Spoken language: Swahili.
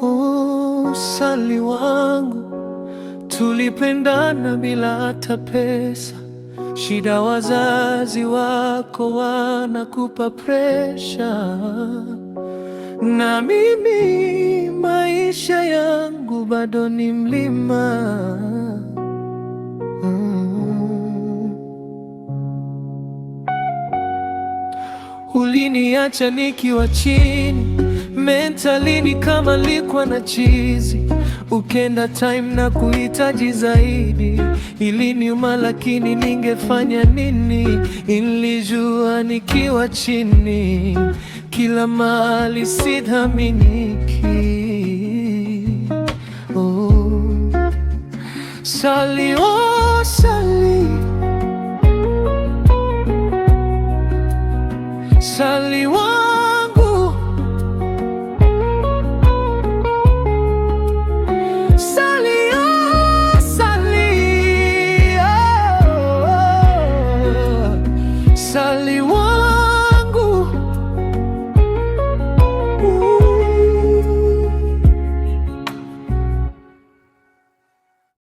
Oh, Sally wangu, tulipendana bila hata pesa. Shida wazazi wako wanakupa presha, na mimi maisha yangu bado ni mlima. Uliniacha nikiwa chini, mentalini kama nilikuwa na chizi. Ukenda time na kuhitaji zaidi, iliniuma lakini ningefanya nini? Nilijua nikiwa chini, kila mahali sidhaminiki. Oh, Sally, oh Sally, Sally.